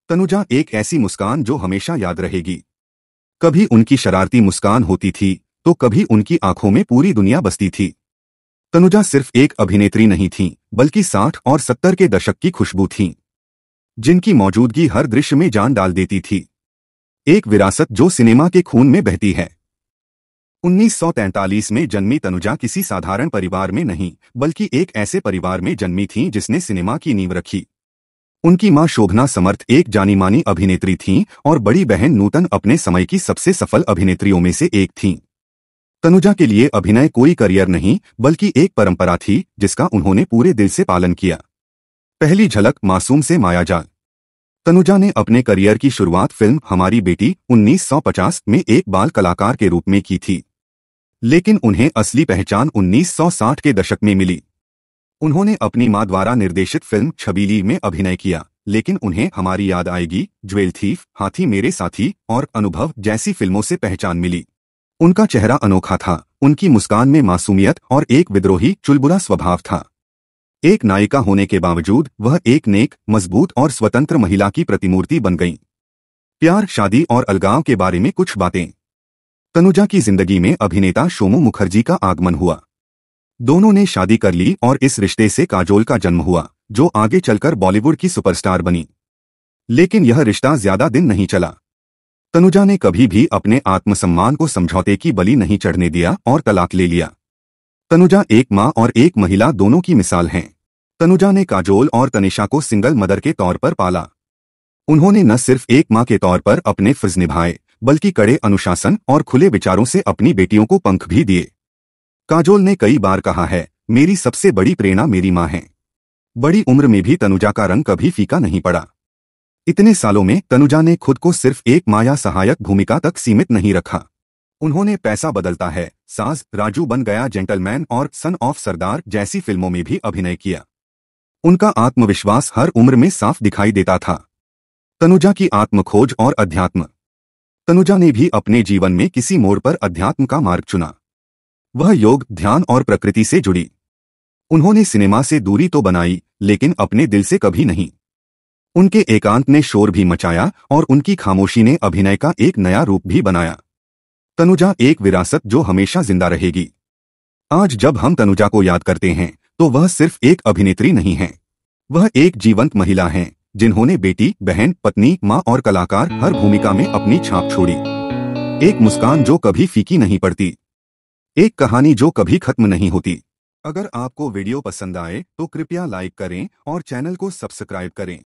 तनुजा एक ऐसी मुस्कान जो हमेशा याद रहेगी। कभी उनकी शरारती मुस्कान होती थी तो कभी उनकी आंखों में पूरी दुनिया बसती थी। तनुजा सिर्फ एक अभिनेत्री नहीं थी बल्कि 60 और 70 के दशक की खुशबू थी, जिनकी मौजूदगी हर दृश्य में जान डाल देती थी। एक विरासत जो सिनेमा के खून में बहती है। 1943 में जन्मी तनुजा किसी साधारण परिवार में नहीं बल्कि एक ऐसे परिवार में जन्मी थीं जिसने सिनेमा की नींव रखी। उनकी मां शोभना समर्थ एक जानी-मानी अभिनेत्री थीं और बड़ी बहन नूतन अपने समय की सबसे सफल अभिनेत्रियों में से एक थीं। तनुजा के लिए अभिनय कोई करियर नहीं बल्कि एक परंपरा थी जिसका उन्होंने पूरे दिल से पालन किया। पहली झलक मासूम से मायाजाल। तनुजा ने अपने करियर की शुरुआत फिल्म हमारी बेटी 1950 में एक बाल कलाकार के रूप में की थी, लेकिन उन्हें असली पहचान 1960 के दशक में मिली। उन्होंने अपनी मां द्वारा निर्देशित फिल्म छबीली में अभिनय किया, लेकिन उन्हें हमारी याद आएगी, ज्वेल थीफ, हाथी मेरे साथी और अनुभव जैसी फिल्मों से पहचान मिली। उनका चेहरा अनोखा था, उनकी मुस्कान में मासूमियत और एक विद्रोही चुलबुला स्वभाव था। एक नायिका होने के बावजूद वह एक नेक, मजबूत और स्वतंत्र महिला की प्रतिमूर्ति बन गईं। प्यार, शादी और अलगाव के बारे में कुछ बातें। तनुजा की जिंदगी में अभिनेता सोमू मुखर्जी का आगमन हुआ। दोनों ने शादी कर ली और इस रिश्ते से काजोल का जन्म हुआ, जो आगे चलकर बॉलीवुड की सुपरस्टार बनी। लेकिन यह रिश्ता ज्यादा दिन नहीं चला। तनुजा ने कभी भी अपने आत्मसम्मान को समझौते की बलि नहीं चढ़ने दिया और तलाक ले लिया। तनुजा एक मां और एक महिला दोनों की मिसाल हैं। तनुजा ने काजोल और तनिषा को सिंगल मदर के तौर पर पाला। उन्होंने न सिर्फ एक मां के तौर पर अपने फर्ज निभाए बल्कि कड़े अनुशासन और खुले विचारों से अपनी बेटियों को पंख भी दिए। काजोल ने कई बार कहा है, मेरी सबसे बड़ी प्रेरणा मेरी मां है। बड़ी उम्र में भी तनुजा का रंग कभी फीका नहीं पड़ा। इतने सालों में तनुजा ने खुद को सिर्फ एक मां या सहायक भूमिका तक सीमित नहीं रखा। उन्होंने पैसा बदलता है, सास, राजू बन गया जेंटलमैन और सन ऑफ सरदार जैसी फिल्मों में भी अभिनय किया। उनका आत्मविश्वास हर उम्र में साफ दिखाई देता था। तनुजा की आत्मखोज और अध्यात्म। तनुजा ने भी अपने जीवन में किसी मोड़ पर अध्यात्म का मार्ग चुना। वह योग, ध्यान और प्रकृति से जुड़ी। उन्होंने सिनेमा से दूरी तो बनाई, लेकिन अपने दिल से कभी नहीं। उनके एकांत ने शोर भी मचाया और उनकी खामोशी ने अभिनय का एक नया रूप भी बनाया। तनुजा एक विरासत जो हमेशा जिंदा रहेगी। आज जब हम तनुजा को याद करते हैं तो वह सिर्फ एक अभिनेत्री नहीं है, वह एक जीवंत महिला है जिन्होंने बेटी, बहन, पत्नी, मां और कलाकार हर भूमिका में अपनी छाप छोड़ी। एक मुस्कान जो कभी फीकी नहीं पड़ती, एक कहानी जो कभी खत्म नहीं होती। अगर आपको वीडियो पसंद आए तो कृपया लाइक करें और चैनल को सब्सक्राइब करें।